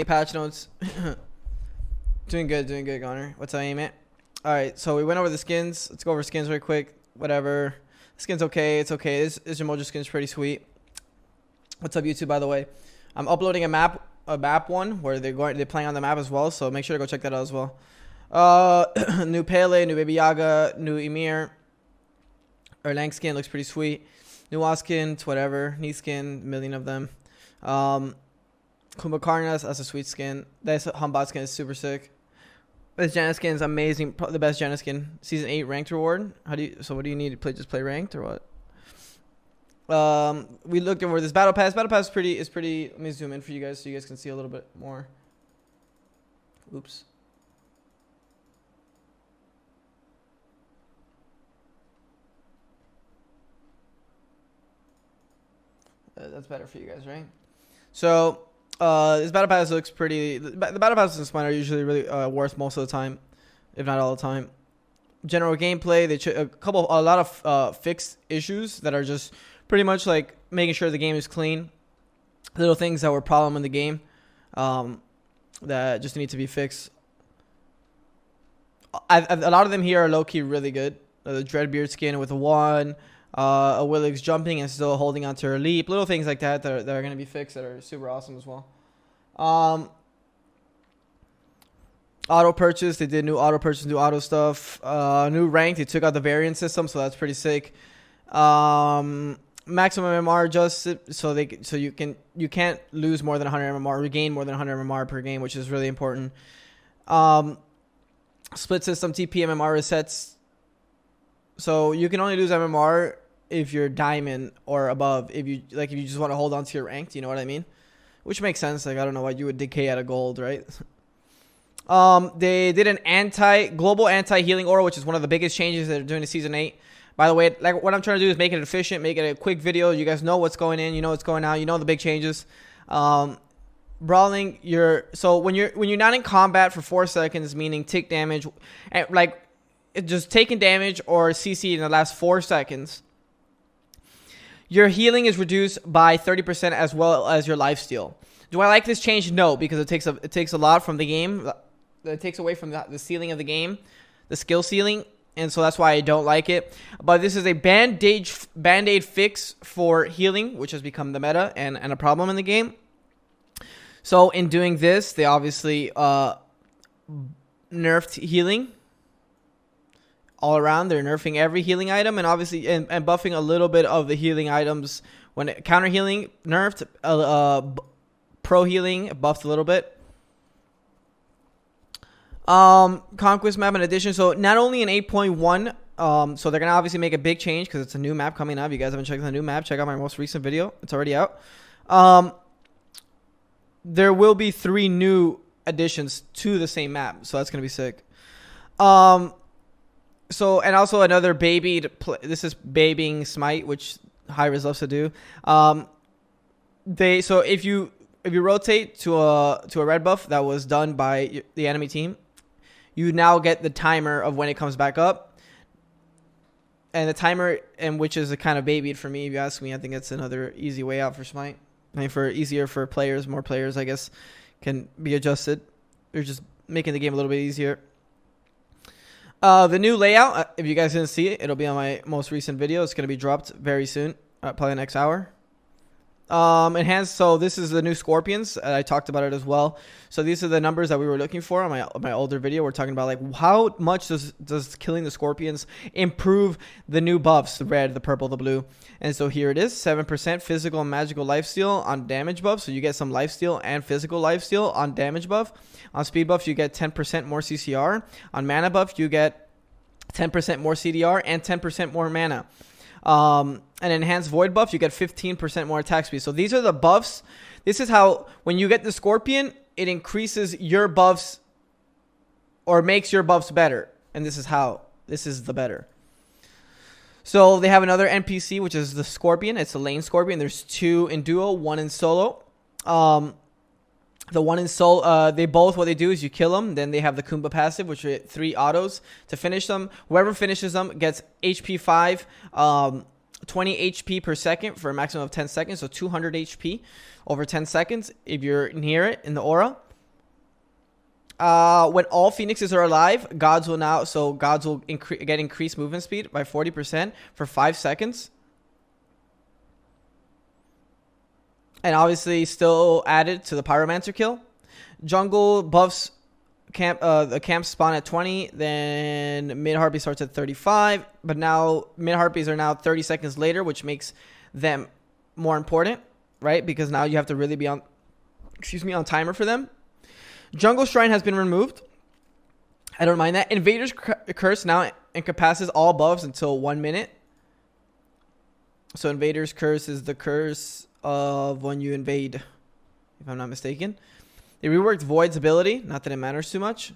patch notes. Doing good, Connor. What's up, mate? Alright, so we went over the skins. Let's go over skins real quick. Whatever. Skin's okay. It's okay. This emoji skin's pretty sweet. What's up, YouTube, by the way? I'm uploading a map one where they're playing on the map as well, so make sure to go check that out as well. New Pele, new Baby Yaga, new Emir. Erlang skin looks pretty sweet. New skins, whatever. Knee skin, a million of them. Kumbhakarnas, that's a sweet skin. This Humbat skin is super sick. This Janus skin is amazing. Probably the best Janus skin. Season 8 ranked reward. So what do you need to play? Just play ranked or what? We looked over this battle pass. Battle pass is pretty. Let me zoom in for you guys so you guys can see a little bit more. Oops. That's better for you guys, right? So this battle pass looks pretty. The battle passes in Smite are usually really worth most of the time, if not all the time. General gameplay, a lot of fixed issues that are just pretty much like making sure the game is clean. Little things that were a problem in the game that just need to be fixed. A lot of them here are low-key really good. The Dreadbeard skin with a 1, a Willix jumping and still holding onto her leap. Little things like that that are going to be fixed that are super awesome as well. Auto purchase, they did new auto purchase, new auto stuff. New rank, they took out the variant system, so that's pretty sick. Maximum MMR adjusted, so you can't lose more than 100 MMR, regain more than 100 MMR per game, which is really important. Split system TP MMR resets, so you can only lose MMR if you're diamond or above. If you just want to hold on to your ranked, you know what I mean? Which makes sense. Like, I don't know why you would decay out of gold, right? They did an global anti-healing aura, which is one of the biggest changes that they're doing in Season 8. By the way, like what I'm trying to do is make it efficient, make it a quick video. You guys know what's going in, you know what's going out, you know the big changes. Brawling, when you're not in combat for 4 seconds, meaning tick damage, and like just taking damage or CC in the last 4 seconds, your healing is reduced by 30% as well as your lifesteal. Do I like this change? No, because it takes a lot from the game. It takes away from the ceiling of the game, the skill ceiling, and so that's why I don't like it. But this is a band-aid fix for healing, which has become the meta and a problem in the game. So in doing this, they obviously nerfed healing all around. They're nerfing every healing item, and obviously and buffing a little bit of the healing items. When counter healing nerfed, pro healing buffed a little bit. Conquest Map and Edition. So not only in 8.1, so they're gonna obviously make a big change because it's a new map coming up. You guys haven't checked the new map, check out my most recent video. It's already out. There will be 3 new additions to the same map, so that's gonna be sick. So, and also another this is babying Smite, which Hi-Rez loves to do. So if you rotate to a red buff that was done by the enemy team, you now get the timer of when it comes back up. And the timer, which is a kind of babied for me, if you ask me. I think it's another easy way out for Smite. I mean, easier for players, more players, I guess, can be adjusted. They're just making the game a little bit easier. The new layout, if you guys didn't see it, it'll be on my most recent video. It's going to be dropped very soon, probably next hour. Enhanced, so this is the new Scorpions. I talked about it as well. So these are the numbers that we were looking for on my older video. We're talking about like how much does killing the Scorpions improve the new buffs, the red, the purple, the blue. And so here it is, 7% physical and magical lifesteal on damage buff. So you get some lifesteal and physical lifesteal on damage buff. On speed buff, you get 10% more CCR. On mana buff, you get 10% more CDR and 10% more mana. An enhanced void buff, you get 15% more attack speed. So these are the buffs. This is how, when you get the Scorpion, it increases your buffs or makes your buffs better. And this is how. This is the better. So they have another NPC, which is the Scorpion. It's a lane Scorpion. There's 2 in duo, 1 in solo. The one in solo, what they do is you kill them. Then they have the Kumbha passive, which are 3 autos to finish them. Whoever finishes them gets HP 5, 20 HP per second for a maximum of 10 seconds. So 200 HP over 10 seconds if you're near it in the aura. When all phoenixes are alive, gods will get increased movement speed by 40% for 5 seconds. And obviously still added to the pyromancer kill. Jungle buffs the camp spawn at 20, then mid harpy starts at 35, but now mid harpies are now 30 seconds later, which makes them more important, right? Because now you have to really be on timer for them. Jungle Shrine has been removed. I don't mind that. Invader's Curse now incapacitates all buffs until 1 minute. So Invader's Curse is the curse of when you invade, if I'm not mistaken. They reworked Void's ability. Not that it matters too much.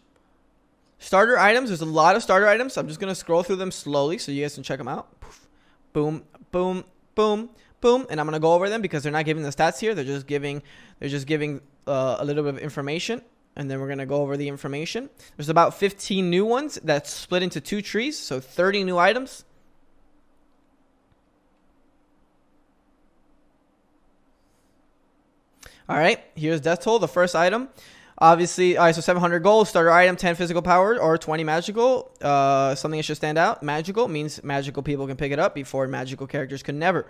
Starter items. There's a lot of starter items. I'm just going to scroll through them slowly so you guys can check them out. Boom, boom, boom, boom. And I'm going to go over them because they're not giving the stats here. They're just giving a little bit of information. And then we're going to go over the information. There's about 15 new ones that's split into 2 trees. So 30 new items. All right, here's Death Toll, the first item. Obviously, all right, so 700 gold, starter item, 10 physical power, or 20 magical. Something that should stand out. Magical means magical people can pick it up before magical characters could never.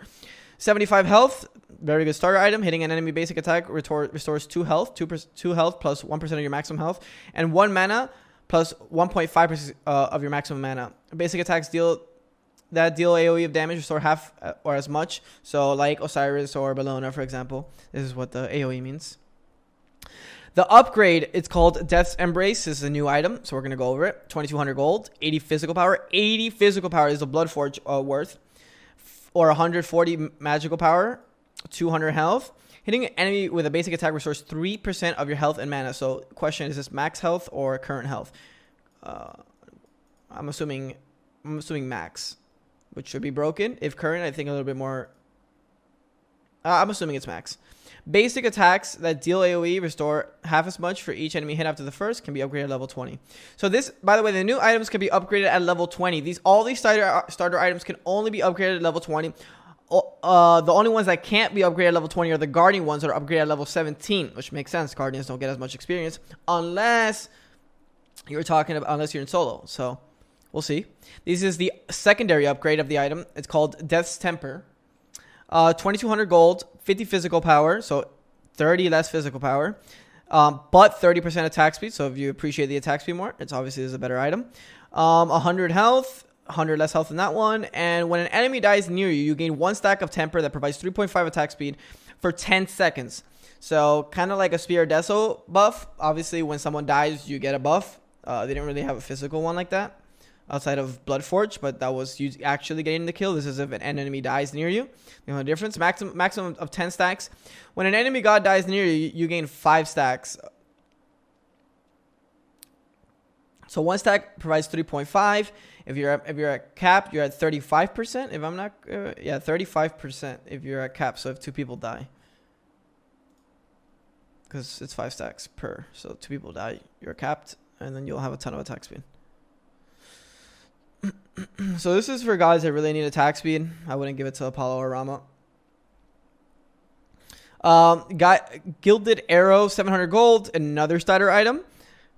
75 health, very good starter item. Hitting an enemy basic attack restores 2 health, 2 health plus 1% of your maximum health, and 1 mana plus 1.5% of your maximum mana. Basic attacks deal AoE of damage, restore half or as much. So like Osiris or Bellona, for example. This is what the AoE means. The upgrade, it's called Death's Embrace. This is a new item, so we're going to go over it. 2200 gold, 80 physical power. 80 physical power is the Bloodforge worth. Or 140 magical power, 200 health. Hitting an enemy with a basic attack restores 3% of your health and mana. So question, is this max health or current health? I'm assuming max, which should be broken. If current, I think a little bit more. I'm assuming it's max. Basic attacks that deal AoE restore half as much for each enemy hit after the first can be upgraded at level 20. So this, by the way, the new items can be upgraded at level 20. All these starter items can only be upgraded at level 20. The only ones that can't be upgraded at level 20 are the Guardian ones that are upgraded at level 17, which makes sense. Guardians don't get as much experience unless you're in solo. So we'll see. This is the secondary upgrade of the item. It's called Death's Temper. 2200 gold, 50 physical power, so 30 less physical power, but 30% attack speed. So if you appreciate the attack speed more, it's obviously is a better item. 100 health, 100 less health than that one. And when an enemy dies near you, you gain 1 stack of temper that provides 3.5 attack speed for 10 seconds. So kind of like a Spear Deso buff. Obviously, when someone dies, you get a buff. They didn't really have a physical one like that outside of Bloodforge, but that was you actually getting the kill. This is if an enemy dies near you. You know the difference? Maximum of 10 stacks. When an enemy god dies near you, you gain 5 stacks. So 1 stack provides 3.5. If you're at cap, you're at 35%. If I'm not, 35% if you're at cap. So if 2 people die, because it's 5 stacks per. So 2 people die, you're capped, and then you'll have a ton of attack speed. So this is for guys that really need attack speed. I wouldn't give it to Apollo or Rama. Gilded Arrow, 700 gold, another starter item.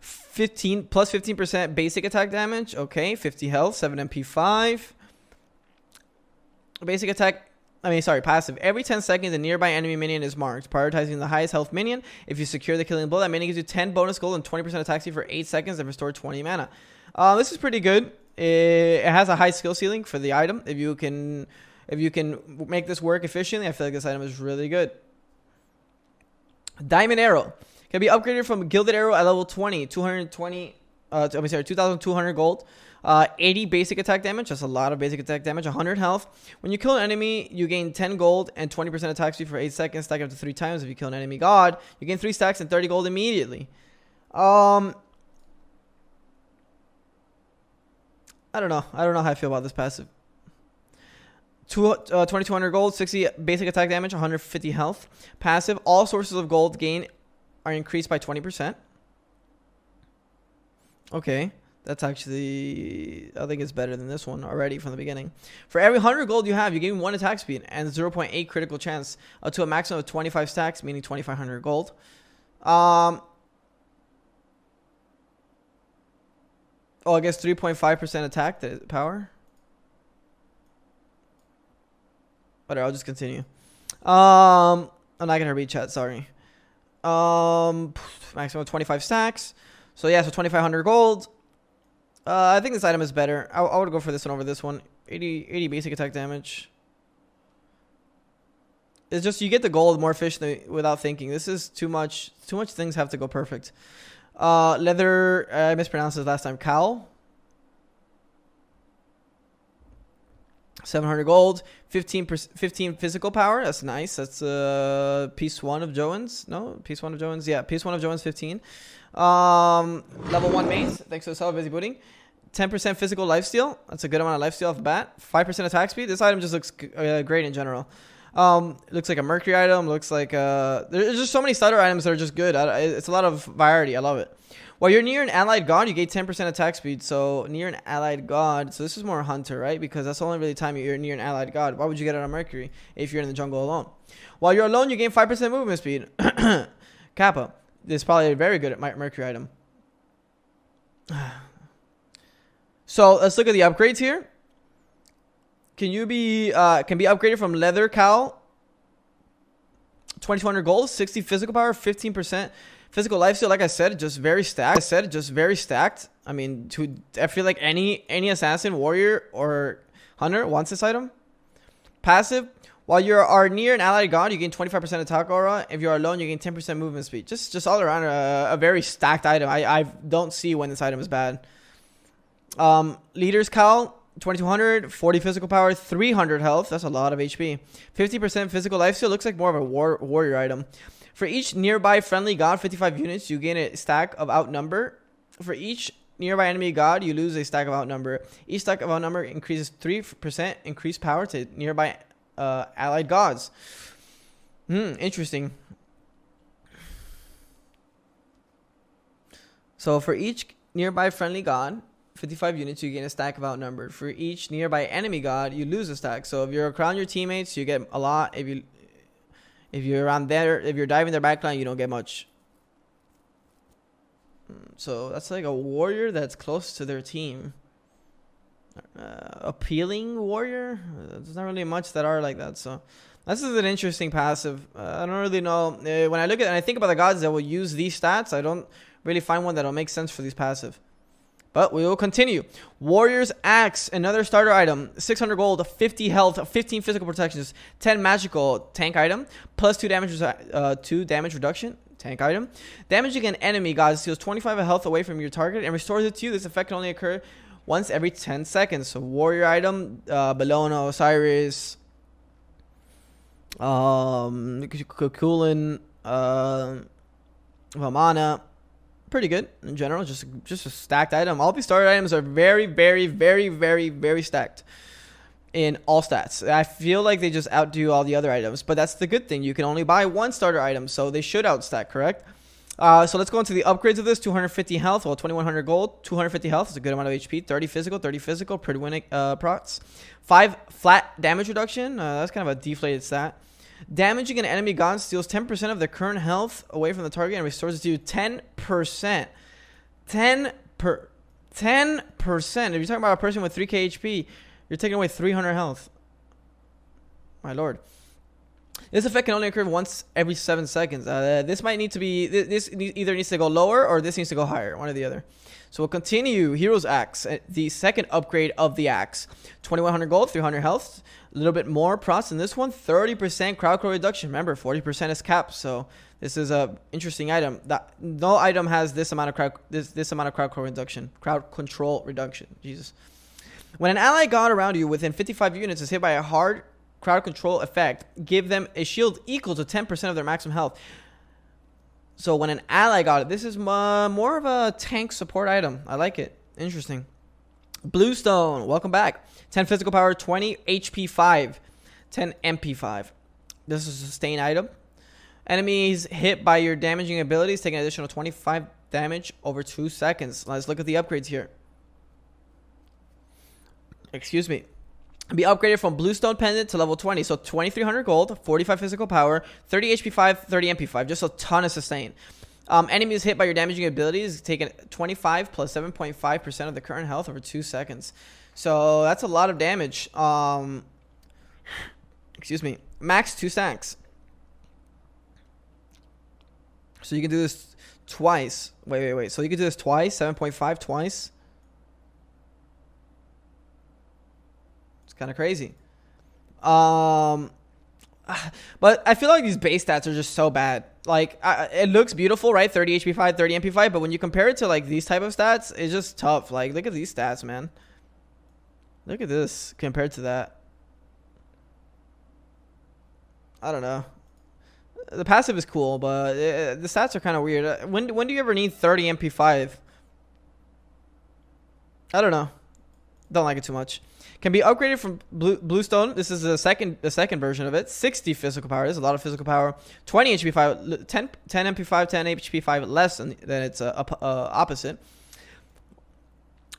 15% basic attack damage. Okay, 50 health, 7 MP, 5. Basic attack. Passive. Every 10 seconds, a nearby enemy minion is marked, prioritizing the highest health minion. If you secure the killing blow, that minion gives you 10 bonus gold and 20% attack speed for 8 seconds and restore 20 mana. This is pretty good. It has a high skill ceiling for the item. If you can make this work efficiently, I feel like this item is really good. Diamond Arrow can be upgraded from Gilded Arrow at level 20, 2,200 gold, 80 basic attack damage. That's a lot of basic attack damage. 100 health. When you kill an enemy, you gain 10 gold and 20% attack speed for 8 seconds. Stack up to 3 times. If you kill an enemy god, you gain 3 stacks and 30 gold immediately. I don't know how I feel about this passive. 2,200 gold, 60 basic attack damage, 150 health. Passive, all sources of gold gain are increased by 20%. Okay, that's actually, I think it's better than this one already from the beginning. For every 100 gold you have, you gain 1 attack speed and 0.8 critical chance to a maximum of 25 stacks, meaning 2,500 gold. Oh, I guess 3.5% attack power. Whatever, I'll just continue. I'm not gonna read chat, sorry. Maximum 25 stacks. So yeah, so 2,500 gold. I think this item is better. I would go for this one over this one. 80 basic attack damage. It's just you get the gold more efficiently without thinking. This is too much. Too much things have to go perfect. Leather. I mispronounced this last time. Cowl. 700 gold. 15 physical power. That's nice. That's piece 1 of Jones. No, piece 1 of Jones. Yeah, piece 1 of Jones 15. Level 1 mace. Thanks to the sell, busy booting. 10% physical lifesteal. That's a good amount of lifesteal off the bat. 5% attack speed. This item just looks great in general. Looks like a Mercury item. Looks like there's just so many starter items that are just good. It's a lot of variety. I love it. While you're near an allied god, you gain 10% attack speed. So near an allied god. So this is more hunter, right? Because that's the only really time you're near an allied god. Why would you get it on Mercury if you're in the jungle alone? While you're alone, you gain 5% movement speed. Kappa. This is probably a very good Mercury item. So let's look at the upgrades here. Can be upgraded from leather cowl, 2,200 gold, 60 physical power, 15% physical lifesteal. Like I said, just very stacked. I mean, I feel like any assassin, warrior, or hunter wants this item. Passive. While you are near an allied god, you gain 25% attack aura. If you are alone, you gain 10% movement speed. Just all around a very stacked item. I don't see when this item is bad. Leader's cowl. 2,200, 40 physical power, 300 health. That's a lot of HP. 50% physical lifesteal. Looks like more of a warrior item. For each nearby friendly god, 55 units, you gain a stack of outnumber. For each nearby enemy god, you lose a stack of outnumber. Each stack of outnumber increases 3% increased power to nearby allied gods. Interesting. So for each nearby friendly god, 55 units, you gain a stack of outnumbered. For each nearby enemy god, you lose a stack. So if you're around your teammates, you get a lot. If you're around there, if you're diving their backline, you don't get much. So that's like a warrior that's close to their team. Appealing warrior. There's not really much that are like that. So this is an interesting passive. I don't really know. When I look at and I think about the gods that will use these stats, I don't really find one that'll make sense for these passive. But we will continue. Warrior's Axe, another starter item. 600 gold, 50 health, 15 physical protections, 10 magical tank item, plus 2 damage reduction. Tank item. Damaging an enemy, guys, steals 25 health away from your target and restores it to you. This effect can only occur once every 10 seconds. So warrior item, Bellona, Osiris, Kukulin, Vamana. Pretty good in general, just a stacked item. All these starter items are very, very, very, very, very stacked in all stats. I feel like they just outdo all the other items, but that's the good thing. You can only buy one starter item, so they should outstack, correct? So let's go into the upgrades of this. 250 health, well, 2,100 gold. 250 health is a good amount of HP. 30 physical, pretty winning procs. 5 flat damage reduction. That's kind of a deflated stat. Damaging an enemy god steals 10% of their current health away from the target and restores it to you 10%. 10%. If you're talking about a person with 3k HP, you're taking away 300 health. My lord. This effect can only occur once every 7 seconds. This might need to be... This either needs to go lower or this needs to go higher. One or the other. So we'll continue. Hero's Axe. The second upgrade of the axe. 2,100 gold, 300 health. A little bit more procs in this one. 30% crowd control reduction. Remember, 40% is capped. So this is a interesting item. No item has this amount of crowd control reduction. Crowd control reduction. Jesus. When an ally god around you within 55 units is hit by a hard crowd control effect, give them a shield equal to 10% of their maximum health. So when an ally got it, this is more of a tank support item. I like it. Interesting. Bluestone, welcome back. 10 physical power, 20 HP 5, 10 MP 5. This is a sustain item. Enemies hit by your damaging abilities take an additional 25 damage over 2 seconds. Let's look at the upgrades here. Excuse me. Be upgraded from Bluestone Pendant to level 20. So 2,300 gold, 45 physical power, 30 HP 5, 30 MP 5. Just a ton of sustain. Enemies hit by your damaging abilities taking 25 plus 7.5% of the current health over 2 seconds. So that's a lot of damage. Excuse me. Max 2 stacks. So you can do this twice. Wait. So you can do this twice. 7.5 twice. It's kind of crazy. But I feel like these base stats are just so bad. Like, it looks beautiful, right? 30 HP 5, 30 MP 5. But when you compare it to, like, these type of stats, it's just tough. Like, look at these stats, man. Look at this compared to that. I don't know. The passive is cool, but the stats are kind of weird. When do you ever need 30 MP 5? I don't know. Don't like it too much. Can be upgraded from Bluestone. This is the second version of it. 60 physical power. There's a lot of physical power. 20 HP 5. 10 MP 5. 10 HP 5 less than its opposite.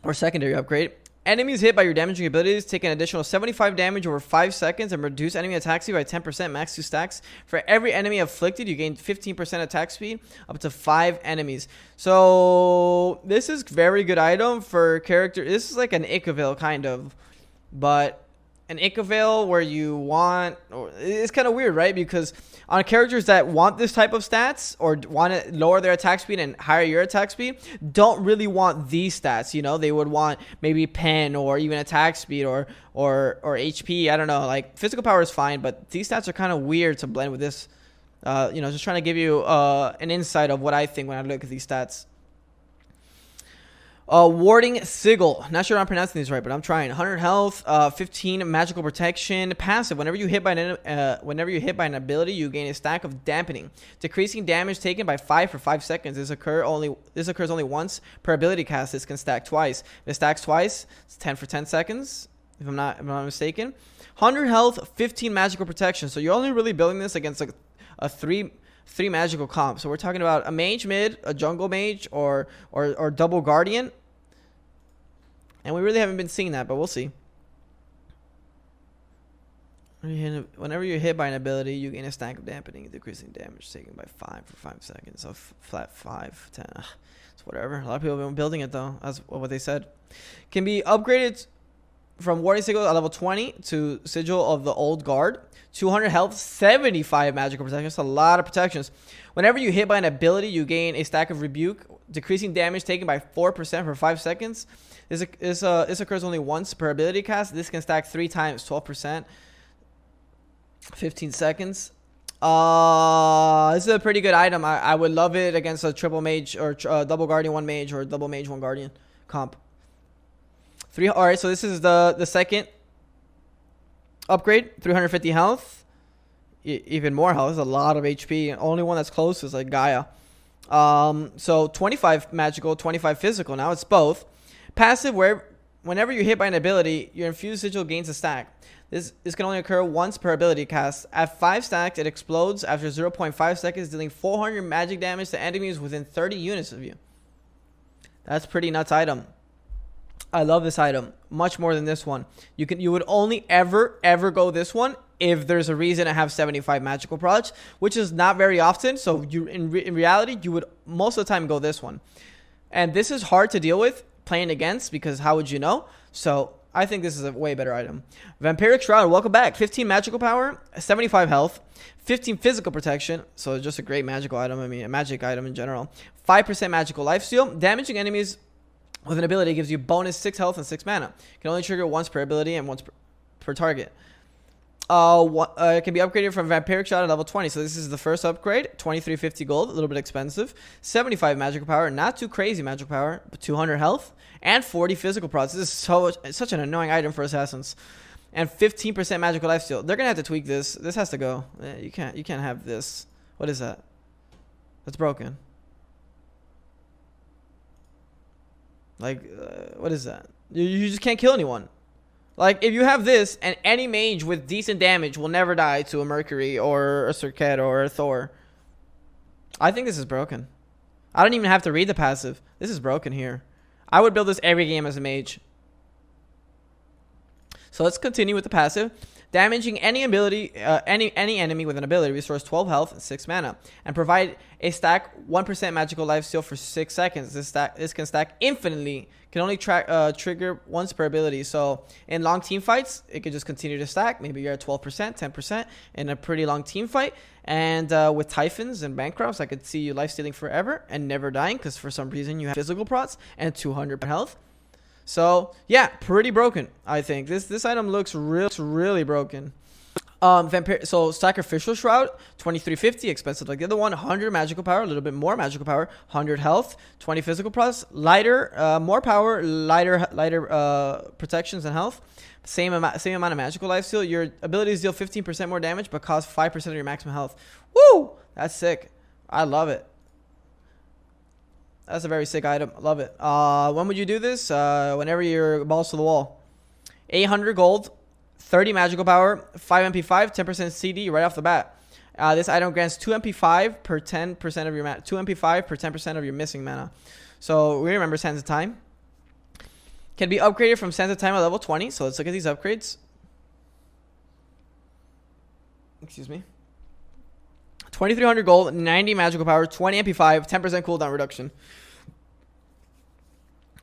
Or secondary upgrade. Enemies hit by your damaging abilities take an additional 75 damage over 5 seconds and reduce enemy attack speed by 10%, max 2 stacks. For every enemy afflicted, you gain 15% attack speed up to 5 enemies. So this is very good item for character. This is like an Icavale kind of, but an Icavale where you want, it's kind of weird, right? Because on characters that want this type of stats or want to lower their attack speed and higher your attack speed, don't really want these stats. You know, they would want maybe pen or even attack speed or HP. I don't know. Like, physical power is fine, but these stats are kind of weird to blend with this. You know, just trying to give you an insight of what I think when I look at these stats. Warding Sigil. Not sure I'm pronouncing these right, but I'm trying. 100 health, 15 magical protection. Passive. Whenever you hit by an ability, you gain a stack of dampening, decreasing damage taken by 5 for 5 seconds. This occurs only once per ability cast. This can stack twice. If it stacks twice, it's 10 for 10 seconds. If I'm not mistaken. 100 health, 15 magical protection. So you're only really building this against like a three magical comp. So we're talking about a mage mid, a jungle mage, or double guardian. And we really haven't been seeing that, but we'll see. Whenever you're hit by an ability, you gain a stack of dampening, decreasing damage taken by 5 for 5 seconds. So flat 5, 10. It's whatever. A lot of people have been building it, though. That's what they said. Can be upgraded from Warding Sigil at level 20 to Sigil of the Old Guard. 200 health, 75 magical protection. That's a lot of protections. Whenever you hit by an ability, you gain a stack of Rebuke, decreasing damage taken by 4% for 5 seconds. This occurs only once per ability cast. This can stack 3 times, 12%, 15 seconds. This is a pretty good item. I would love it against a triple mage or double guardian 1 mage or double mage 1 guardian comp. All right, so this is the second upgrade. 350 health, even more health. There's a lot of HP. Only one that's close is like Gaia. So 25 magical, 25 physical. Now it's both. Passive, whenever you hit by an ability, your infused sigil gains a stack. This can only occur once per ability cast. At 5 stacks, it explodes after 0.5 seconds, dealing 400 magic damage to enemies within 30 units of you. That's pretty nuts item. I love this item much more than this one. You would only ever go this one if there's a reason to have 75 magical proj, which is not very often. So you in reality, you would most of the time go this one. And this is hard to deal with playing against because how would you know? So I think this is a way better item. Vampiric Shroud, welcome back. 15 magical power, 75 health, 15 physical protection. So it's just a great magical item. I mean, a magic item in general. 5% magical lifesteal. Damaging enemies with an ability gives you bonus 6 health and 6 mana. Can only trigger once per ability and once per target. It can be upgraded from Vampiric Shroud at level 20. So this is the first upgrade. 2350 gold, a little bit expensive. 75 magical power, not too crazy magical power, but 200 health and 40 physical procs. This is such an annoying item for assassins. And 15% magical lifesteal. They're gonna have to tweak this. This has to go. You can't have this. What is that? That's broken. Like, what is that? You just can't kill anyone. Like, if you have this, and any mage with decent damage will never die to a Mercury or a Circuit or a Thor. I think this is broken. I don't even have to read the passive. This is broken here. I would build this every game as a mage. So let's continue with the passive. Damaging any ability, any enemy with an ability restores 12 health and 6 mana, and provide a stack 1% magical lifesteal for 6 seconds. This can stack infinitely. Can only trigger once per ability. So in long team fights, it could just continue to stack. Maybe you're at 12%, 10% in a pretty long team fight. And with Typhons and Bankrupts, I could see you lifestealing forever and never dying because for some reason you have physical prots and 200 health. So yeah, pretty broken. I think this item looks really broken. Vampir. So Sacrificial Shroud, 2350, expensive like the other one. 100 magical power, a little bit more magical power. 100 health, 20 physical plus, lighter, more power, lighter protections and health. Same amount of magical lifesteal. Your abilities deal 15% more damage, but cost 5% of your maximum health. Woo! That's sick. I love it. That's a very sick item. I love it. When would you do this? Whenever you're balls to the wall. 800 gold, 30 magical power, 5 MP5, 10% CD right off the bat. This item grants 2 MP5 per 10% of your 2 MP5 per 10% of your missing mana. So we remember Sands of Time. Can be upgraded from Sands of Time at level 20. So let's look at these upgrades. Excuse me. 2300 gold, 90 magical power, 20 MP5, 10% cooldown reduction.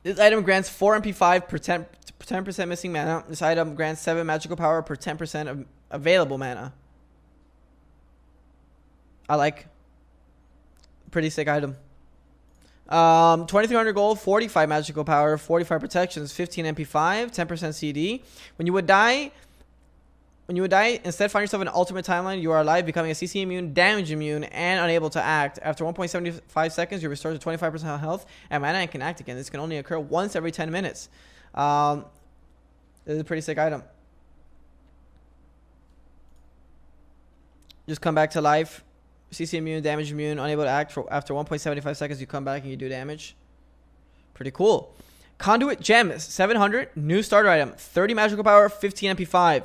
This item grants 4 MP5 per 10% missing mana. This item grants 7 magical power per 10% of available mana. I like. Pretty sick item. 2300 gold, 45 magical power, 45 protections, 15 MP5, 10% CD. When you would die, instead find yourself in an ultimate timeline, you are alive, becoming a CC immune, damage immune, and unable to act. After 1.75 seconds, you restore to 25% health and mana and can act again. This can only occur once every 10 minutes. This is a pretty sick item. Just come back to life. CC immune, damage immune, unable to act. After 1.75 seconds, you come back and you do damage. Pretty cool. Conduit Gems, 700, new starter item, 30 magical power, 15 MP5.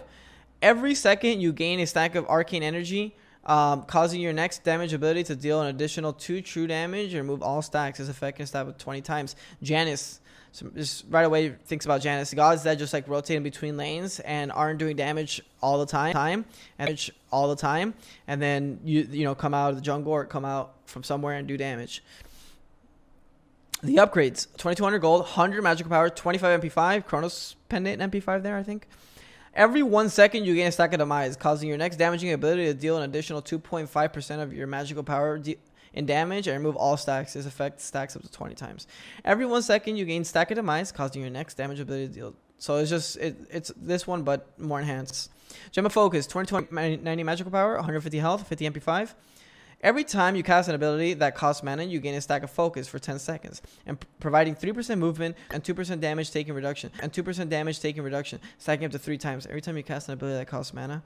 Every second you gain a stack of arcane energy, causing your next damage ability to deal an additional 2 true damage and remove all stacks. This effect can stab with 20 times. Janus. So just right away thinks about Janus. Gods that just like rotate in between lanes and aren't doing damage all the time, and then you know come out of the jungle or come out from somewhere and do damage. The upgrades: 2200 gold, 100 magical power, 25 MP5, Chronos pendant MP5 there I think. Every 1 second you gain a stack of demise, causing your next damaging ability to deal an additional 2.5% of your magical power in damage and remove all stacks. This effect stacks up to 20 times. Every 1 second you gain stack of demise, causing your next damage ability to deal. So it's just it's this one but more enhanced. Gem of Focus, 90 magical power, 150 health, 50 MP5. Every time you cast an ability that costs mana, you gain a stack of focus for 10 seconds, and providing 3% movement and 2% damage taken reduction, stacking up to 3 times. Every time you cast an ability that costs mana,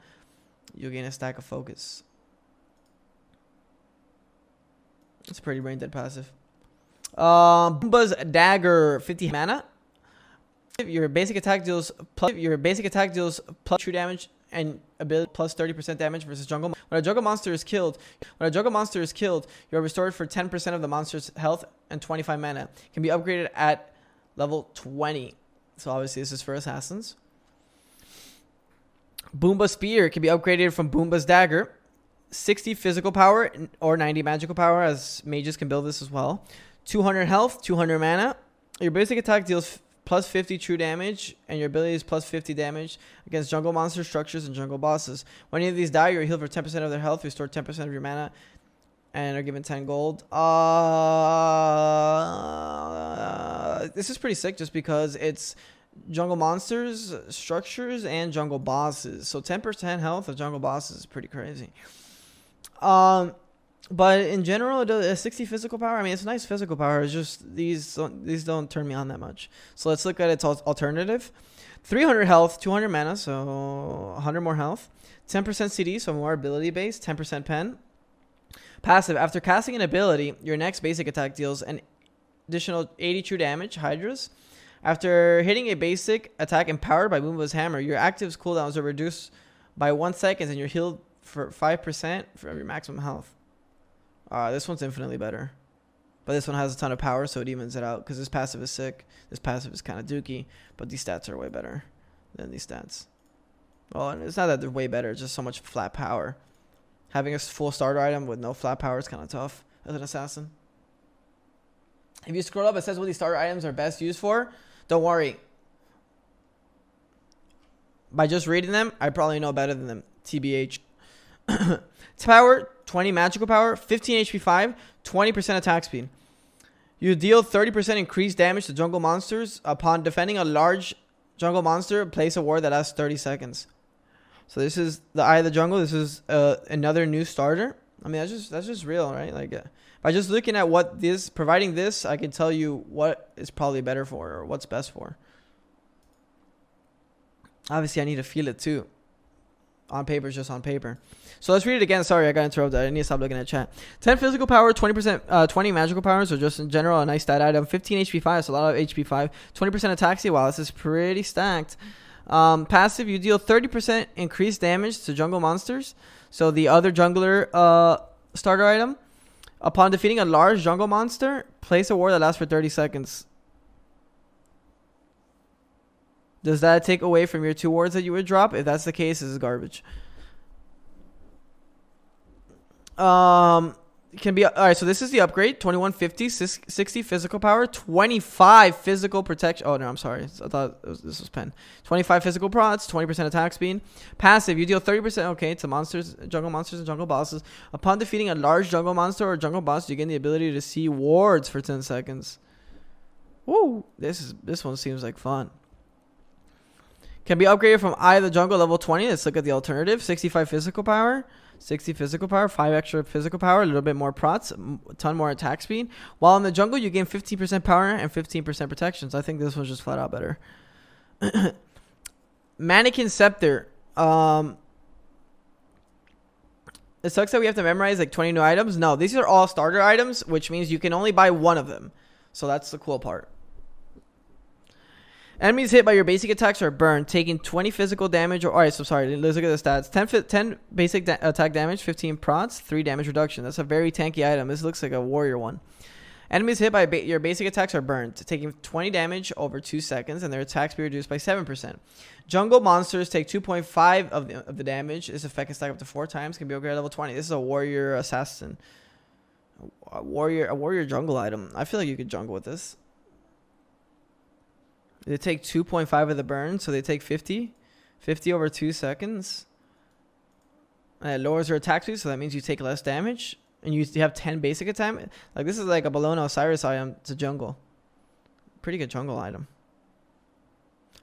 you gain a stack of focus. It's a pretty brain dead passive. Boomba's Dagger, 50 mana. Your basic attack deals plus true damage and ability plus 30% damage versus jungle. When a jungle monster is killed, you are restored for 10% of the monster's health and 25 mana. Can be upgraded at level 20. So obviously this is for assassins. Boomba Spear can be upgraded from Boomba's Dagger. 60 physical power or 90 magical power, as mages can build this as well. 200 health, 200 mana. Your basic attack deals plus 50 true damage, and your ability is plus 50 damage against jungle monsters, structures, and jungle bosses. When any of these die, you're healed for 10% of their health, restore 10% of your mana, and are given 10 gold. This is pretty sick just because it's jungle monsters, structures, and jungle bosses. So 10% health of jungle bosses is pretty crazy. But in general, a 60 physical power, I mean, it's nice physical power. It's just these don't turn me on that much. So let's look at its alternative. 300 health, 200 mana, so 100 more health. 10% CD, so more ability based. 10% pen. Passive. After casting an ability, your next basic attack deals an additional 80 true damage, Hydras. After hitting a basic attack empowered by Boomba's Hammer, your active's cooldowns are reduced by 1 second and you're healed for 5% for your maximum health. This one's infinitely better. But this one has a ton of power, so it evens it out. Because this passive is sick. This passive is kind of dookie. But these stats are way better than these stats. Well, and it's not that they're way better. It's just so much flat power. Having a full starter item with no flat power is kind of tough as an assassin. If you scroll up, it says what these starter items are best used for. Don't worry. By just reading them, I probably know better than them. TBH. Power, 20 magical power, 15 HP 5, 20% attack speed. You deal 30% increased damage to jungle monsters. Upon defending a large jungle monster, place a ward that lasts 30 seconds. So this is the Eye of the Jungle. This is another new starter. I mean, that's just real, right? Like, by just looking at what this, providing this, I can tell you what is probably better for or what's best for. Obviously, I need to feel it too. On paper is just on paper. So let's read it again. Sorry, I got interrupted. I need to stop looking at chat. 10 physical power, 20%, 20 magical powers, or just in general a nice stat item. 15 HP 5, so a lot of HP 5. 20% attack speed. Wow, this is pretty stacked. Passive, you deal 30% increased damage to jungle monsters. So the other jungler starter item. Upon defeating a large jungle monster, place a ward that lasts for 30 seconds. Does that take away from your 2 wards that you would drop? If that's the case, this is garbage. Can be alright, so this is the upgrade. 2150, 60 physical power, 25 physical protection. Oh no, I'm sorry. I thought this was pen. 25 physical prots, 20% attack speed. Passive, you deal 30%, okay, to monsters, jungle monsters and jungle bosses. Upon defeating a large jungle monster or jungle boss, you gain the ability to see wards for 10 seconds. Woo! This one seems like fun. Can be upgraded from Eye of the Jungle level 20. Let's look at the alternative. 65 physical power. 60 physical power, 5 extra physical power, a little bit more prots, a ton more attack speed. While in the jungle, you gain 15% power and 15% protection. So I think this one's just flat out better. Mannequin Scepter. It sucks that we have to memorize like 20 new items. No, these are all starter items, which means you can only buy one of them. So that's the cool part. Enemies hit by your basic attacks are burned, taking 20 physical damage. Alright, so sorry, let's look at the stats. 10 basic attack damage, 15 prots, 3 damage reduction. That's a very tanky item. This looks like a warrior one. Enemies hit by your basic attacks are burned, taking 20 damage over 2 seconds, and their attack speed reduced by 7%. Jungle monsters take 2.5 of the damage. This effect can stack up to 4 times, can be upgraded level 20. This is a warrior assassin. A warrior jungle item. I feel like you could jungle with this. They take 2.5 of the burn, so they take 50. 50 over 2 seconds. And it lowers their attack speed, so that means you take less damage. And you have 10 basic attack. Like, this is like a Bologna Osiris item to jungle. Pretty good jungle item.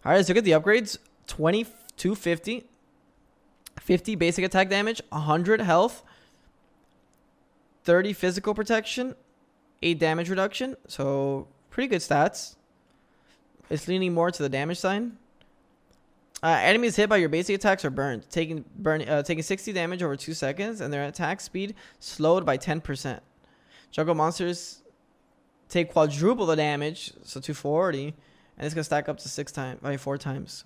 Alright, let's look at the upgrades. 2250. 50 basic attack damage. 100 health. 30 physical protection. 8 damage reduction. So, pretty good stats. It's leaning more to the damage side. Enemies hit by your basic attacks are burned, taking 60 damage over 2 seconds, and their attack speed slowed by 10%. Jungle monsters take quadruple the damage, so 240, and it's gonna stack up to 4 times.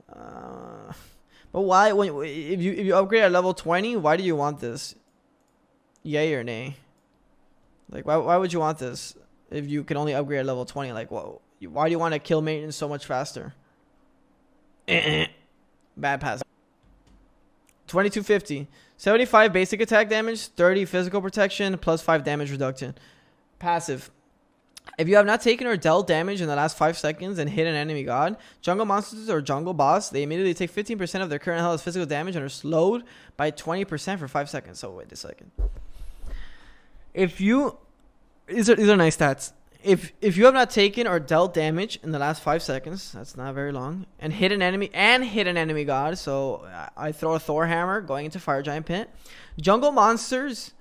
But why? If you upgrade at level 20, why do you want this? Yay or nay? Like, why would you want this if you can only upgrade at level 20? Like, whoa. Why do you want to kill maintenance so much faster? Bad pass. 2250. 75 basic attack damage, 30 physical protection, plus 5 damage reduction. Passive. If you have not taken or dealt damage in the last 5 seconds and hit an enemy god, jungle monsters or jungle boss, they immediately take 15% of their current health as physical damage and are slowed by 20% for 5 seconds. So wait a second. If you... These are nice stats. If you have not taken or dealt damage in the last 5 seconds, that's not very long, and hit an enemy god, so I throw a Thor hammer going into Fire Giant Pit. Jungle monsters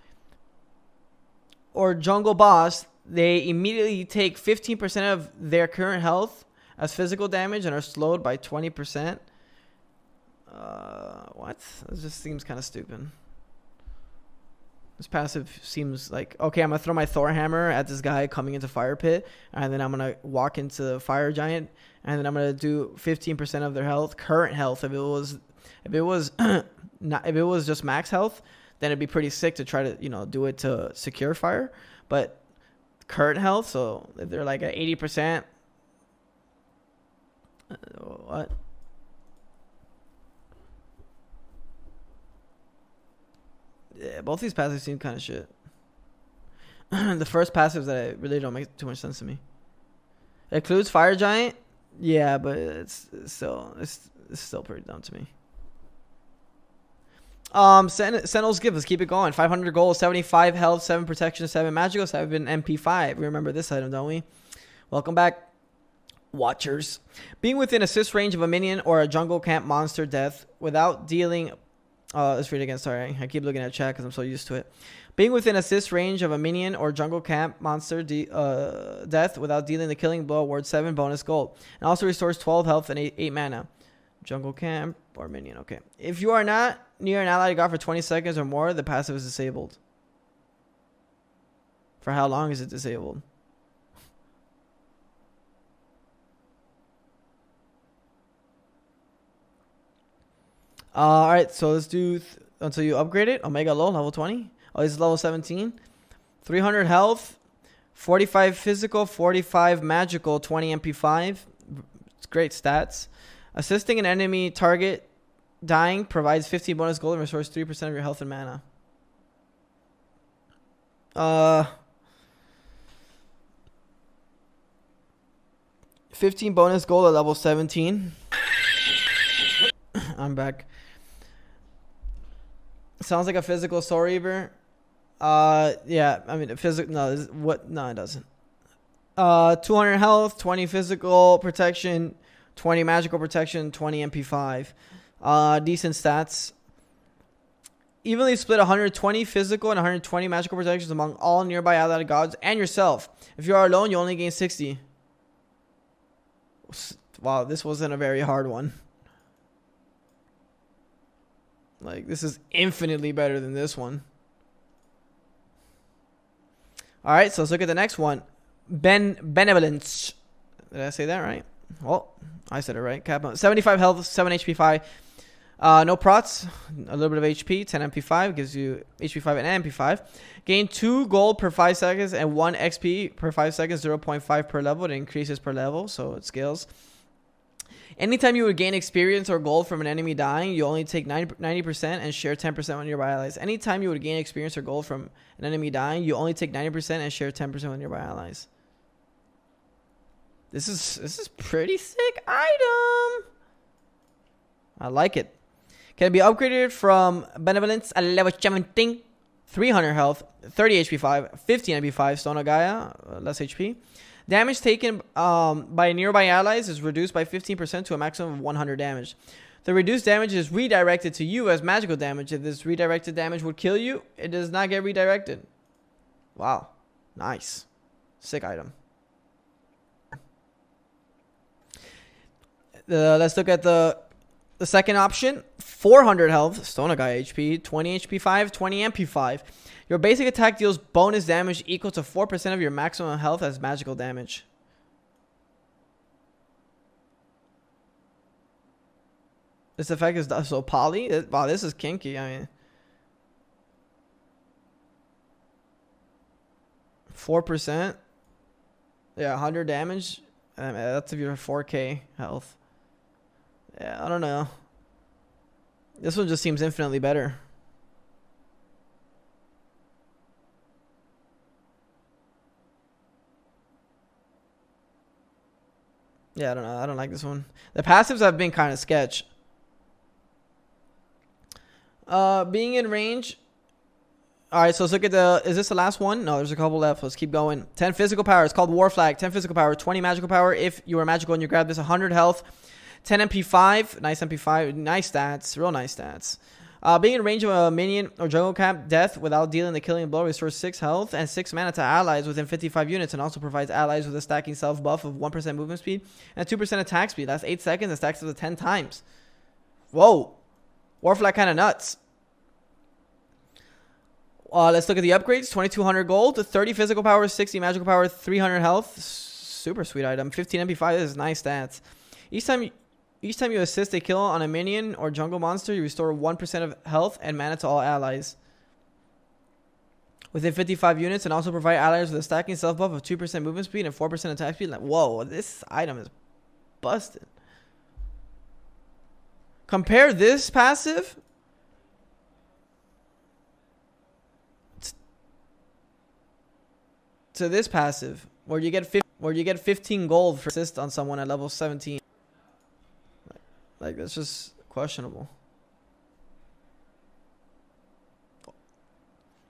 or jungle boss, they immediately take 15% of their current health as physical damage and are slowed by 20%. What? This just seems kind of stupid. This passive seems like, okay, I'm going to throw my Thor hammer at this guy coming into Fire Pit, and then I'm going to walk into the Fire Giant, and then I'm going to do 15% of their health, current health. If it was just max health, then it'd be pretty sick to try to, do it to secure fire. But current health, so if they're like at 80%, what? Yeah, both these passives seem kind of shit. The first passives that really don't make too much sense to me. It includes Fire Giant. Yeah, but it's still pretty dumb to me. Sentinel's Gift. Let's keep it going. 500 gold, 75 health, 7 protection, 7 magical, 7 MP5. We remember this item, don't we? Welcome back, watchers. Being within assist range of a minion or a jungle camp monster death without dealing... let's read it again. Sorry, I keep looking at chat because I'm so used to it. Being within assist range of a minion or jungle camp monster death without dealing the killing blow awards 7 bonus gold. And also restores 12 health and 8 mana. Jungle camp or minion. Okay. If you are not near an allied god for 20 seconds or more, the passive is disabled. For how long is it disabled? Alright, so let's do until you upgrade it. Omega low, level 20. Oh, this is level 17. 300 health, 45 physical, 45 magical, 20 MP5. It's great stats. Assisting an enemy target dying provides 15 bonus gold and restores 3% of your health and mana. 15 bonus gold at level 17. I'm back. Sounds like a physical Soul Reaver. Yeah, I mean, physical. No, what? No, it doesn't. 200 health, 20 physical protection, 20 magical protection, 20 MP5. Decent stats. Evenly split 120 physical and 120 magical protections among all nearby allied gods and yourself. If you are alone, you only gain 60. Wow, this wasn't a very hard one. Like, this is infinitely better than this one. Alright, so let's look at the next one. Benevolence. Did I say that right? Well, I said it right. Cap 75 health, 7 HP 5. No prots. A little bit of HP. 10 MP5 gives you HP 5 and MP5. Gain 2 gold per 5 seconds and 1 XP per 5 seconds. 0.5 per level. It increases per level, so it scales. Anytime you would gain experience or gold from an enemy dying, you only take 90% and share 10% with nearby allies. Anytime you would gain experience or gold from an enemy dying, you only take 90% and share 10% with nearby allies. This is pretty sick item. I like it. Can be upgraded from Benevolence at level 17. 300 health, 30 HP 5, 15 MP 5, Stone of Gaia, less HP. Damage taken by nearby allies is reduced by 15% to a maximum of 100 damage. The reduced damage is redirected to you as magical damage. If this redirected damage would kill you, it does not get redirected. Wow. Nice. Sick item. Let's look at the second option. 400 health, Stone of Gaia HP, 20 HP 5, 20 MP 5. Your basic attack deals bonus damage equal to 4% of your maximum health as magical damage. This effect is so poly. Wow, this is kinky. I mean, 4%. Yeah, 100 damage. I mean, that's if you're 4K health. Yeah, I don't know. This one just seems infinitely better. Yeah, I don't know. I don't like this one. The passives have been kind of sketch. Being in range. Alright, so let's look at the... Is this the last one? No, there's a couple left. Let's keep going. 10 physical power. It's called War Flag. 10 physical power. 20 magical power. If you are magical and you grab this, 100 health. 10 MP5. Nice MP5. Nice stats. Real nice stats. Being in range of a minion or jungle camp death without dealing the killing blow restores 6 health and 6 mana to allies within 55 units and also provides allies with a stacking self buff of 1% movement speed and 2% attack speed. That's 8 seconds and stacks up to 10 times. Whoa. War Flag kind of nuts. Let's look at the upgrades. 2200 gold, 30 physical power, 60 magical power, 300 health. Super sweet item. 15 MP5. This is nice stats. Each time you assist a kill on a minion or jungle monster, you restore 1% of health and mana to all allies within 55 units and also provide allies with a stacking self buff of 2% movement speed and 4% attack speed. Like, whoa, this item is busted. Compare this passive to this passive where you get 15 gold for assist on someone at level 17. Like that's just questionable.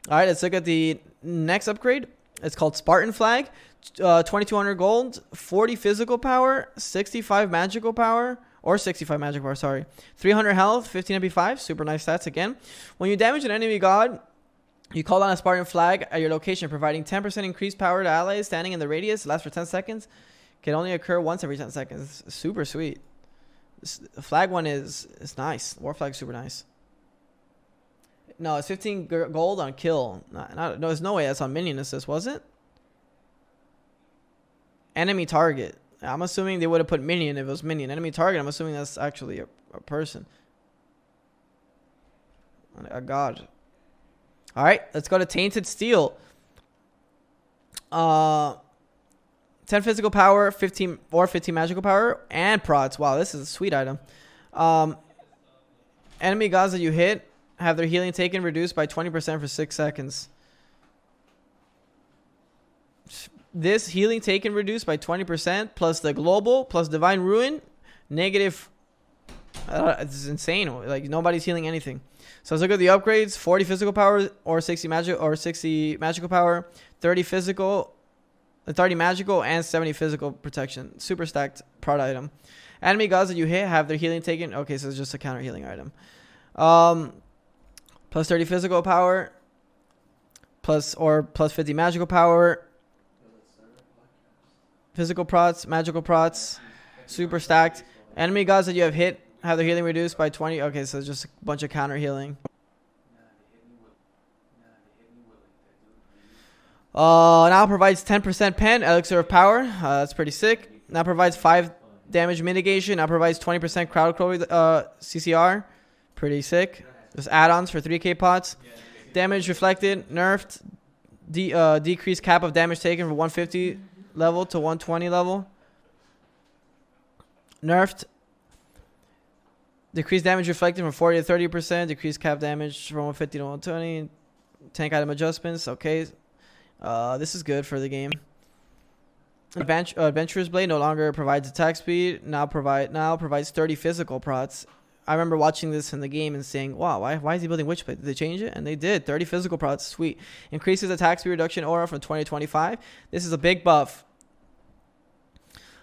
All right, let's look at the next upgrade. It's called Spartan Flag. 2200 gold, 40 physical power, 65 magical power, or 65 magical power, sorry. 300 health, 15 MP5, super nice stats again. When you damage an enemy god, you call down a Spartan Flag at your location, providing 10% increased power to allies standing in the radius. Lasts for 10 seconds. Can only occur once every 10 seconds. It's super sweet. The flag one is nice. War flag is super nice. No, it's 15 gold on kill. No, there's no way that's on minion assist, was it? Enemy target. I'm assuming they would have put minion if it was minion. Enemy target, I'm assuming that's actually a person. A god. Alright, let's go to Tainted Steel. 10 physical power, 15 magical power, and prods. Wow, this is a sweet item. Enemy gods that you hit have their healing taken reduced by 20% for 6 seconds. This healing taken reduced by 20% plus the global plus divine ruin negative. It's insane. Like nobody's healing anything. So let's look at the upgrades: 40 physical power or 60 magical power, 30 physical, 30 magical, and 70 physical protection. Super stacked prod item. Enemy gods that you hit have their healing taken. Okay, so it's just a counter healing item. Plus 30 physical power, plus 50 magical power. Physical prots, magical prots, super stacked. Enemy gods that you have hit have their healing reduced by 20. Okay, so it's just a bunch of counter healing. Now provides 10% pen, elixir of power. That's pretty sick. Now provides 5 damage mitigation. Now provides 20% crowd control CCR. Pretty sick. There's add-ons for 3k pots. Damage reflected, nerfed. Decreased cap of damage taken from 150 level to 120 level. Nerfed. Decreased damage reflected from 40 to 30%. Decreased cap damage from 150 to 120. Tank item adjustments. Okay. This is good for the game. Adventurer's Blade no longer provides attack speed. Now provides 30 physical prots. I remember watching this in the game and saying, wow, why is he building Witch Blade? Did they change it? And they did. 30 physical prots. Sweet. Increases attack speed reduction aura from 20 to 25. This is a big buff.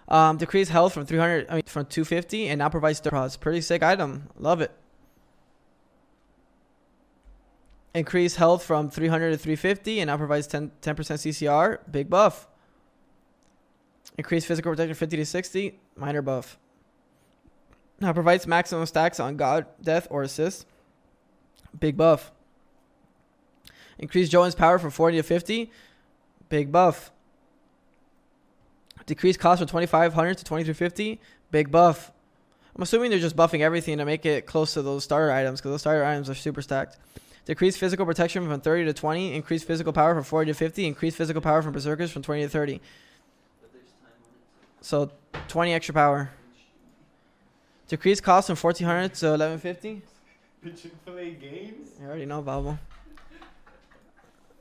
Decrease health from 250 and now provides 30 prots. Pretty sick item. Love it. Increase health from 300 to 350 and now provides 10% CCR. Big buff. Increase physical protection 50 to 60. Minor buff. Now provides maximum stacks on god, death, or assist. Big buff. Increase Joan's power from 40 to 50. Big buff. Decrease cost from 2500 to 2350. Big buff. I'm assuming they're just buffing everything to make it close to those starter items because those starter items are super stacked. Decrease physical protection from 30 to 20. Increase physical power from 40 to 50. Increase physical power from berserkers from 20 to 30. So 20 extra power. Decrease cost from 1400 to 1150. Chick-fil-A games? You already know, Babel.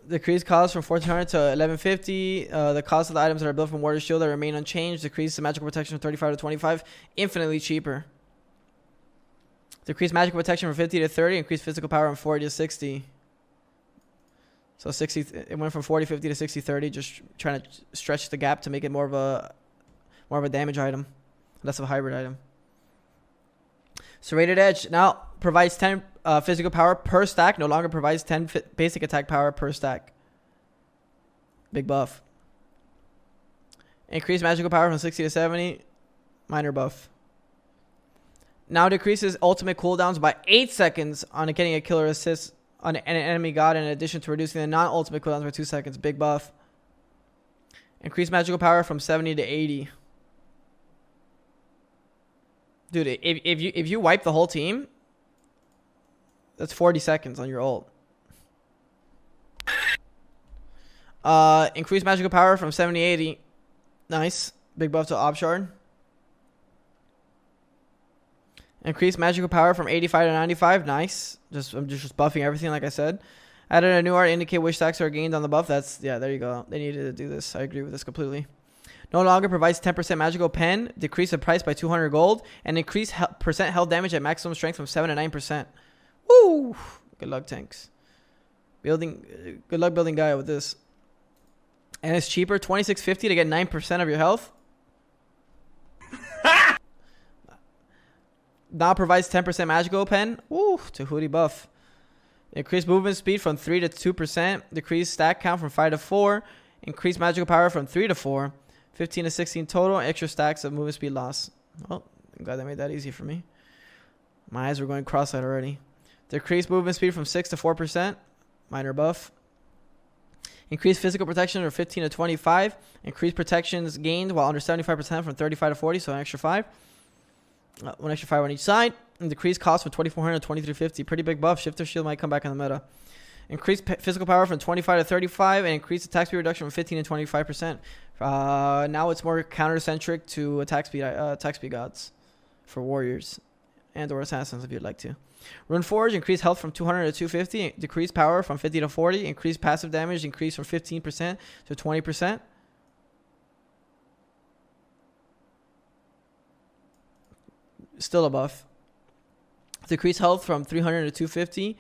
Decrease cost from 1400 to 1150. The cost of the items that are built from Warrior Shield that remain unchanged. Decrease the magical protection from 35 to 25. Infinitely cheaper. Decrease magical protection from 50 to 30. Increase physical power from 40 to 60. So 60. It went from 40, 50 to 60, 30. Just trying to stretch the gap to make it more of a damage item, less of a hybrid item. Serrated Edge now provides 10 physical power per stack. No longer provides 10 basic attack power per stack. Big buff. Increase magical power from 60 to 70. Minor buff. Now decreases ultimate cooldowns by 8 seconds on getting a killer assist on an enemy god in addition to reducing the non-ultimate cooldowns by 2 seconds. Big buff. Increase magical power from 70 to 80. Dude, if you wipe the whole team, that's 40 seconds on your ult. Increase magical power from 70 to 80. Nice. Big buff to Obshard. Increase magical power from 85 to 95. Nice. I'm just buffing everything like I said. Added a new art indicate which stacks are gained on the buff. That's, yeah, there you go. They needed to do this. I agree with this completely. No longer provides 10% magical pen, decrease the price by 200 gold, and increase percent health damage at maximum strength from 7 to 9%. Woo! Good luck, tanks. Good luck building Gaia with this. And it's cheaper, 26.50 to get 9% of your health. Now provides 10% magical pen. Woo! To Hootie buff. Increase movement speed from 3 to 2%. Decrease stack count from 5 to 4. Increase magical power from 3 to 4. 15 to 16 total. Extra stacks of movement speed loss. Oh, I'm glad they made that easy for me. My eyes were going cross-eyed already. Decrease movement speed from 6 to 4%. Minor buff. Increase physical protection from 15 to 25. Increase protections gained while under 75% from 35 to 40. So an extra 5. One extra 5 on each side. And decrease cost from 2400 to 2350. Pretty big buff. Shifter shield might come back in the meta. Increase physical power from 25 to 35. And increase attack speed reduction from 15 to 25%. Now it's more counter-centric to attack speed gods for warriors and or assassins if you'd like to. Rune Forge, increase health from 200 to 250. Decrease power from 50 to 40. Increase passive damage, increase from 15% to 20%. Still a buff. Decrease health from 300 to 250.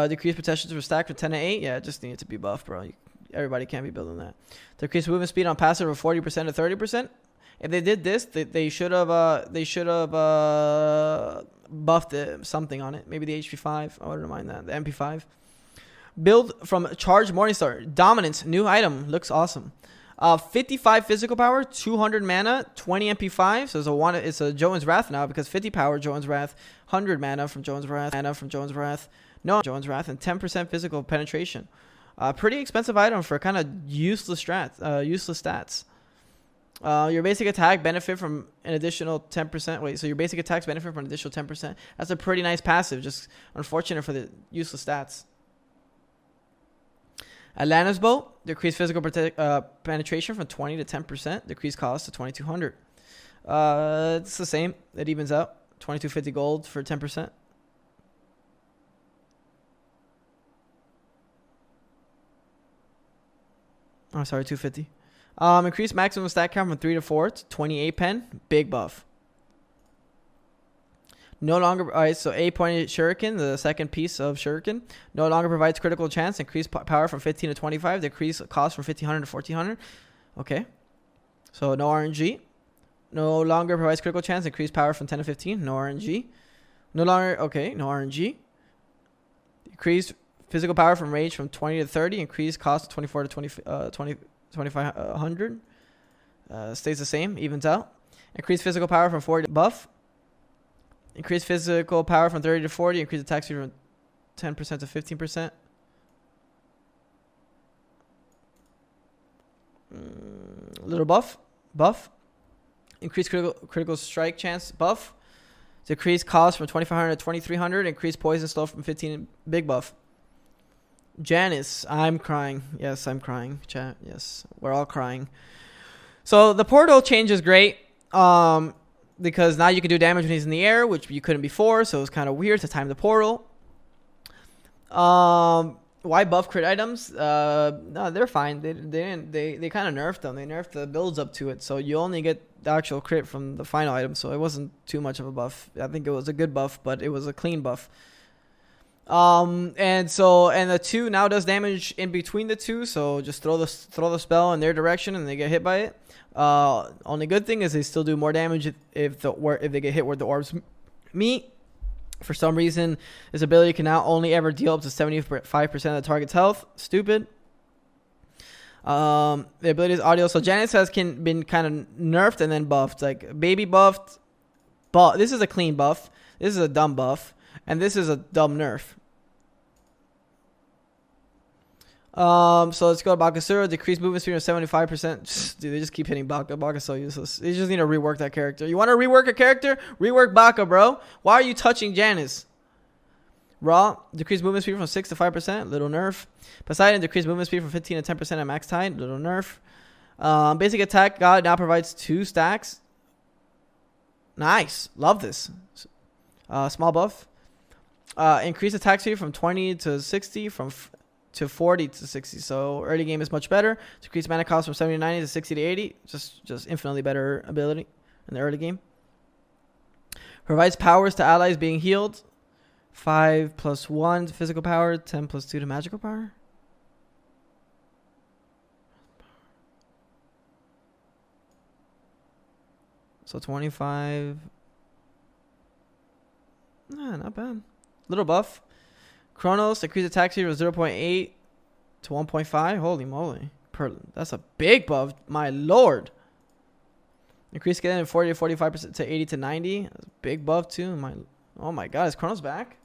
Decrease protection to stack from 10 to 8. Yeah, it just needed to be buff, bro. Everybody can't be building that. Decrease movement speed on passive from 40% to 30%. If they did this, they should have buffed something on it. Maybe the HP5. I wouldn't mind that. The MP5. Build from Charged Morningstar. Dominance. New item. Looks awesome. 55 physical power, 200 mana, 20 MP5. So it's a Joan's Wrath now because 50 power Joan's Wrath, 100 mana from Joan's Wrath, and 10% physical penetration. Pretty expensive item for kind of useless stats. Your basic attack benefit from an additional 10%. Wait, so your basic attacks benefit from an additional 10%. That's a pretty nice passive. Just unfortunate for the useless stats. Atlantis Bow, decrease physical penetration from 20 to 10%. Decrease cost to 2200. It's the same. It evens out. 2250 gold for 10%. Oh, sorry, 250. Increase maximum stack count from 3 to 4 to 28 pen. Big buff. No longer, alright, so 8-pointed Shuriken, the second piece of Shuriken, no longer provides critical chance. Increase power from 15 to 25. Decrease cost from 1500 to 1400. Okay. So no RNG. No longer provides critical chance. Increase power from 10 to 15. No RNG. No longer, okay, no RNG. Decrease physical power from rage from 20 to 30. Increase cost 24 to 2500. Stays the same, evens out. Increase physical power from 40 to buff. Increase physical power from 30 to 40. Increase attack speed from 10% to 15%. Little buff. Increase critical strike chance. Buff. Decrease cost from 2500 to 2300. Increase poison slow from 15. Big buff. Janus. I'm crying. Yes, I'm crying. Chat. Yes, we're all crying. So the portal change is great. Because now you can do damage when he's in the air, which you couldn't before, so it was kind of weird to time the portal. Why buff crit items? No, they're fine. They kind of nerfed them. They nerfed the builds up to it, so you only get the actual crit from the final item, so it wasn't too much of a buff. I think it was a good buff, but it was a clean buff. And the 2 now does damage in between the 2, so just throw the spell in their direction and they get hit by it. Only good thing is they still do more damage if they get hit where the orbs meet. For some reason, this ability can now only ever deal up to 75% of the target's health. Stupid. The ability is audio. So Janus has been kind of nerfed and then buffed. Like baby buffed, but this is a clean buff. This is a dumb buff, and this is a dumb nerf. So let's go to Bakasura. Decrease movement speed of 75%. Dude, they just keep hitting Baka. Baka's so useless. They just need to rework that character. You want to rework a character? Rework Baka, bro. Why are you touching Janus? Raw. Decrease movement speed from 6 to 5%. Little nerf. Poseidon. Decrease movement speed from 15 to 10% at max tide. Little nerf. Basic attack god now provides 2 stacks. Nice. Love this. Small buff. Increase attack speed from 20 to 60, to 40 to 60. So early game is much better. Decrease mana cost from 70 to 90 to 60 to 80. Just infinitely better ability in the early game. Provides powers to allies being healed. 5 plus 1 to physical power. 10 plus 2 to magical power. So 25. Nah, not bad. Little buff. Chronos, increase attack speed from 0.8 to 1.5. Holy moly. That's a big buff. My lord. Increase scaling from 40 to 45% to 80 to 90. That's a big buff too. Oh my god. Is Chronos back?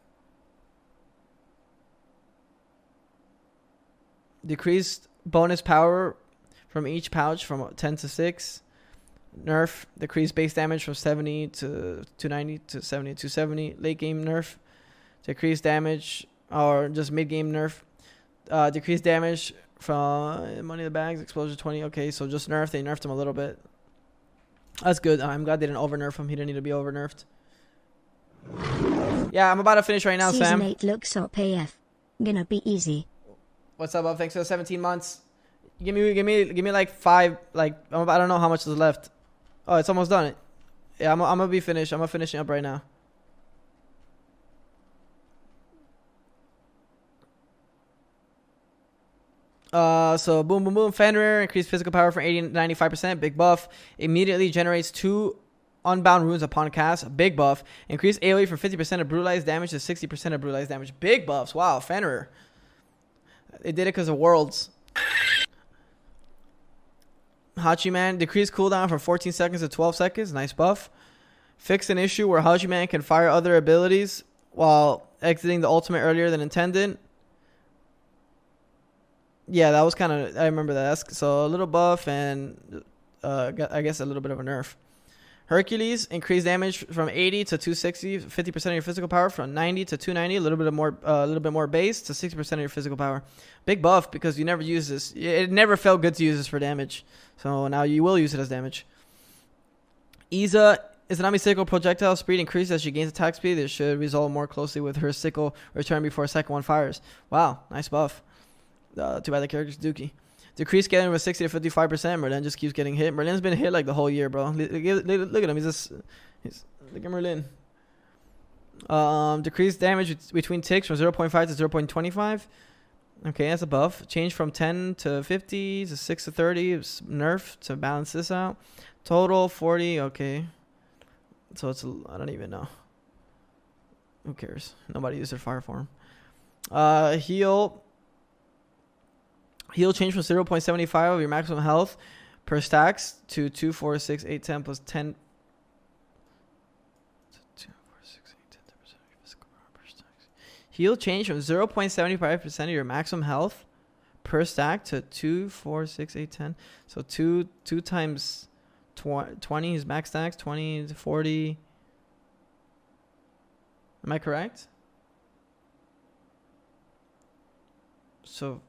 Decreased bonus power from each pouch from 10 to 6. Nerf. Decreased base damage from 70 to 290 to 70 to 270. Late game nerf. Decreased damage or just mid game nerf. Decreased damage from money in the bags. Explosion 20. Okay, so just nerf. They nerfed him a little bit. That's good. I'm glad they didn't over nerf him. He didn't need to be over nerfed. Yeah, I'm about to finish right now, Season Sam. 8 looks up AF. Gonna be easy. What's up, Thanks for the 17 months. Give me like 5. Like I don't know how much is left. Oh, it's almost done. Yeah, I'm gonna be finished. I'm finishing up right now. So boom, boom, boom. Fenrir, increased physical power from 80 to 95%. Big buff. Immediately generates 2 unbound runes upon cast. Big buff. Increased AoE from 50% of brutalized damage to 60% of brutalized damage. Big buffs. Wow, Fenrir. They did it because of worlds. Hachiman, decreased cooldown from 14 seconds to 12 seconds. Nice buff. Fixed an issue where Hachiman can fire other abilities while exiting the ultimate earlier than intended. Yeah, that was kind of... I remember that. So a little buff and I guess a little bit of a nerf. Hercules, increased damage from 80 to 260, 50% of your physical power from 90 to 290, a little bit more base to 60% of your physical power. Big buff because you never use this. It never felt good to use this for damage. So now you will use it as damage. Iza, Izanami's sickle projectile speed increases as she gains attack speed. This should resolve more closely with her sickle return before a second one fires. Wow, nice buff. Too bad the character's dookie. Decreased scaling from 60 to 55%. Merlin just keeps getting hit. Merlin's been hit like the whole year, bro. Look at him. Look at Merlin. Decreased damage between ticks from 0.5 to 0.25. Okay, that's a buff. Change from 10 to 50 to 6 to 30. It's nerf to balance this out. Total 40. Okay. So I don't even know. Who cares? Nobody used their fire form. Heal change from 0.75 of your maximum health per stacks to 2, 4, 6, 8, 10 plus 10. 2, 4, 6, 8, 10% of your physical power per stacks. Heal change from 0.75% of your maximum health per stack to 2, 4, 6, 8, 10. So 2 times 20 is max stacks. 20 to 40. Am I correct? So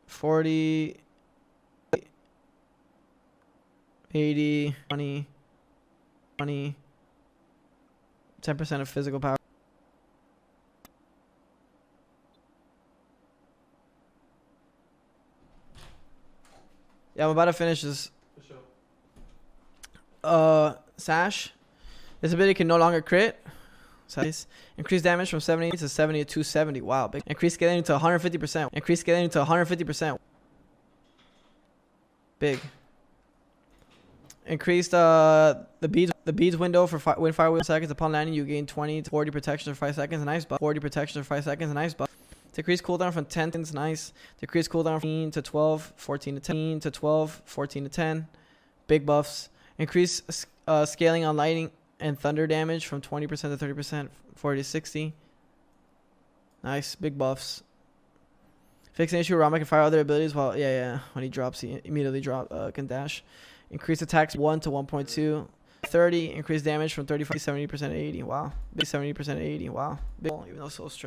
40, 80, 20, 10% of physical power. Yeah, I'm about to finish this. For sure. Sash. This ability can no longer crit. Size. Increased damage from 70 to 70 to 270. Wow. Big. Increased scaling to 150%. Increased scaling to 150%. Big. Increased the beads window for when fire within seconds. Upon landing, you gain 20 to 40 protection for 5 seconds. Nice buff. 40 protection for 5 seconds. Nice buff. Decreased cooldown from 10 seconds. Nice. Decreased cooldown from 14 to 12, 14 to 10, to 12, 14 to 10. Big buffs. Increased scaling on lightning and thunder damage from 20% to 30%, 40 to 60. Nice. Big buffs. Fix an issue where Rama can fire other abilities while... Yeah. When he drops, he immediately can dash. Increase attacks 1 to 1.2. 30. Increase damage from 35 to 70% to 80. Wow. Big 70% to 80. Wow. Big, even though soul strength.